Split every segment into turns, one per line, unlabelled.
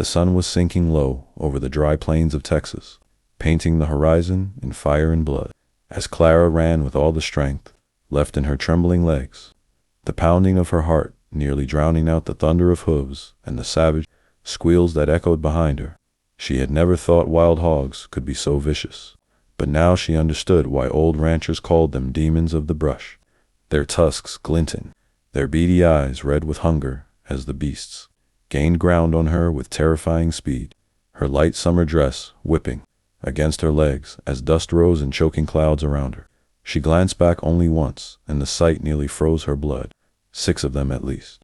The sun was sinking low over the dry plains of Texas, painting the horizon in fire and blood. As Clara ran with all the strength left in her trembling legs, the pounding of her heart nearly drowning out the thunder of hooves and the savage squeals that echoed behind her. She had never thought wild hogs could be so vicious, but now she understood why old ranchers called them demons of the brush. Their tusks glinting, their beady eyes red with hunger as the beasts gained ground on her with terrifying speed, her light summer dress whipping against her legs as dust rose in choking clouds around her. She glanced back only once, and the sight nearly froze her blood. 6 of them at least,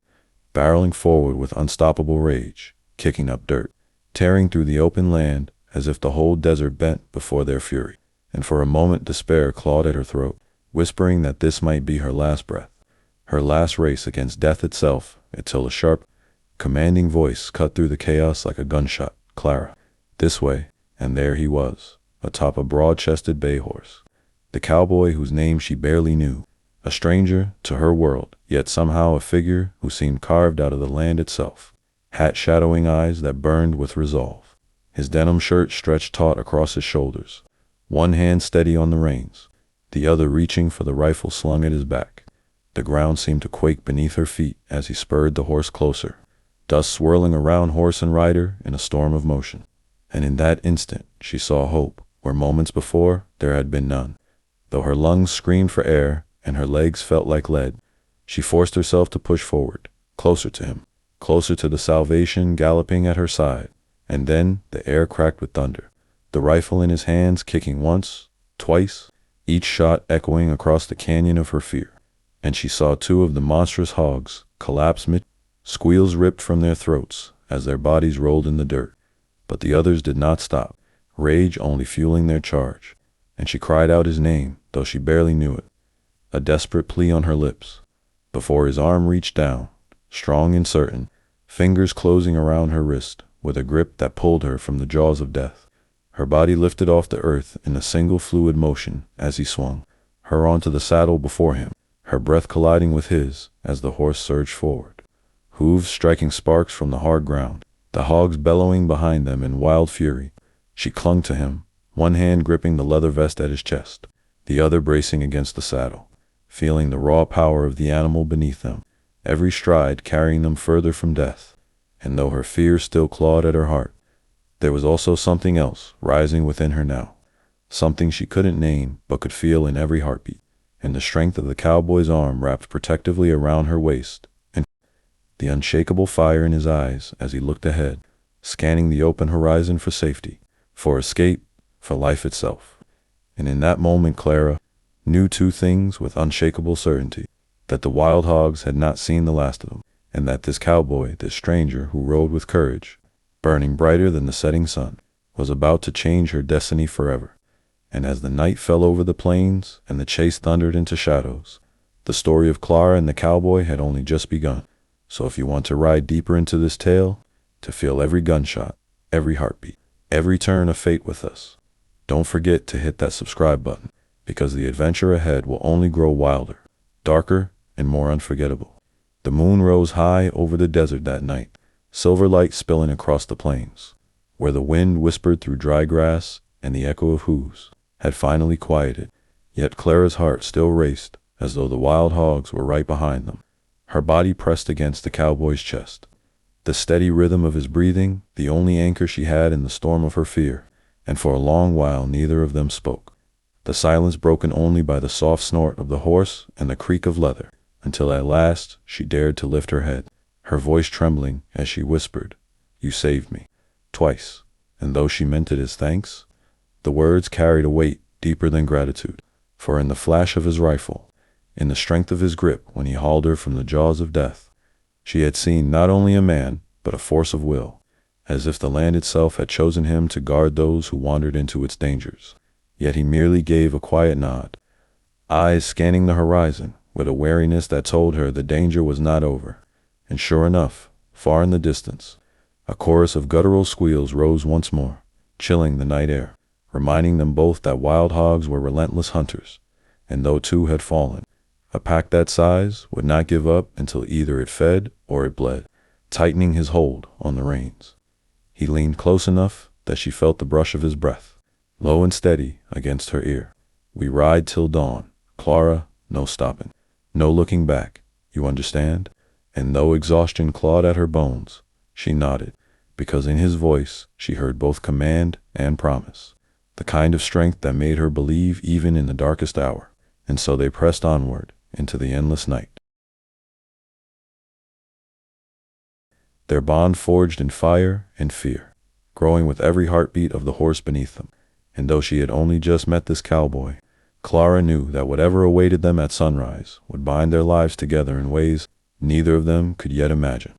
barreling forward with unstoppable rage, kicking up dirt, tearing through the open land as if the whole desert bent before their fury. And for a moment despair clawed at her throat, whispering that this might be her last breath, her last race against death itself, until a sharp, commanding voice cut through the chaos like a gunshot. Clara. This way. And there he was, atop a broad-chested bay horse, the cowboy whose name she barely knew, a stranger to her world, yet somehow a figure who seemed carved out of the land itself, hat-shadowing eyes that burned with resolve. His denim shirt stretched taut across his shoulders, one hand steady on the reins, the other reaching for the rifle slung at his back. The ground seemed to quake beneath her feet as he spurred the horse closer, dust swirling around horse and rider in a storm of motion. And in that instant she saw hope where moments before there had been none. Though her lungs screamed for air and her legs felt like lead, she forced herself to push forward, closer to him, closer to the salvation galloping at her side. And then the air cracked with thunder, the rifle in his hands kicking once, twice, each shot echoing across the canyon of her fear. And she saw 2 of the monstrous hogs collapse mid, squeals ripped from their throats as their bodies rolled in the dirt. But the others did not stop, rage only fueling their charge, and she cried out his name, though she barely knew it, a desperate plea on her lips, before his arm reached down, strong and certain, fingers closing around her wrist with a grip that pulled her from the jaws of death. Her body lifted off the earth in a single fluid motion as he swung her onto the saddle before him, her breath colliding with his as the horse surged forward, hooves striking sparks from the hard ground, the hogs bellowing behind them in wild fury. She clung to him, one hand gripping the leather vest at his chest, the other bracing against the saddle, feeling the raw power of the animal beneath them, every stride carrying them further from death. And though her fear still clawed at her heart, there was also something else rising within her now, something she couldn't name but could feel in every heartbeat, and the strength of the cowboy's arm wrapped protectively around her waist, and the unshakable fire in his eyes as he looked ahead, scanning the open horizon for safety, for escape, for life itself. And in that moment Clara knew 2 things with unshakable certainty: that the wild hogs had not seen the last of them, and that this cowboy, this stranger who rode with courage, burning brighter than the setting sun, was about to change her destiny forever. And as the night fell over the plains and the chase thundered into shadows, the story of Clara and the cowboy had only just begun. So if you want to ride deeper into this tale, to feel every gunshot, every heartbeat, every turn of fate with us, don't forget to hit that subscribe button, because the adventure ahead will only grow wilder, darker, and more unforgettable. The moon rose high over the desert that night, silver light spilling across the plains, where the wind whispered through dry grass and the echo of hooves had finally quieted. Yet Clara's heart still raced as though the wild hogs were right behind them. Her body pressed against the cowboy's chest, the steady rhythm of his breathing the only anchor she had in the storm of her fear. And for a long while neither of them spoke, the silence broken only by the soft snort of the horse and the creak of leather, until at last she dared to lift her head, her voice trembling as she whispered, "You saved me," twice, and though she meant it as thanks, the words carried a weight deeper than gratitude. For in the flash of his rifle, in the strength of his grip when he hauled her from the jaws of death, she had seen not only a man but a force of will, as if the land itself had chosen him to guard those who wandered into its dangers. Yet he merely gave a quiet nod, eyes scanning the horizon with a wariness that told her the danger was not over. And sure enough, far in the distance, a chorus of guttural squeals rose once more, chilling the night air, reminding them both that wild hogs were relentless hunters, and though 2 had fallen, a pack that size would not give up until either it fed or it bled, tightening his hold on the reins. He leaned close enough that she felt the brush of his breath, low and steady against her ear. "We ride till dawn, Clara, no stopping, no looking back, you understand?" And though exhaustion clawed at her bones, she nodded, because in his voice she heard both command and promise, the kind of strength that made her believe even in the darkest hour. And so they pressed onward into the endless night. Their bond forged in fire and fear, growing with every heartbeat of the horse beneath them. And though she had only just met this cowboy, Clara knew that whatever awaited them at sunrise would bind their lives together in ways neither of them could yet imagine.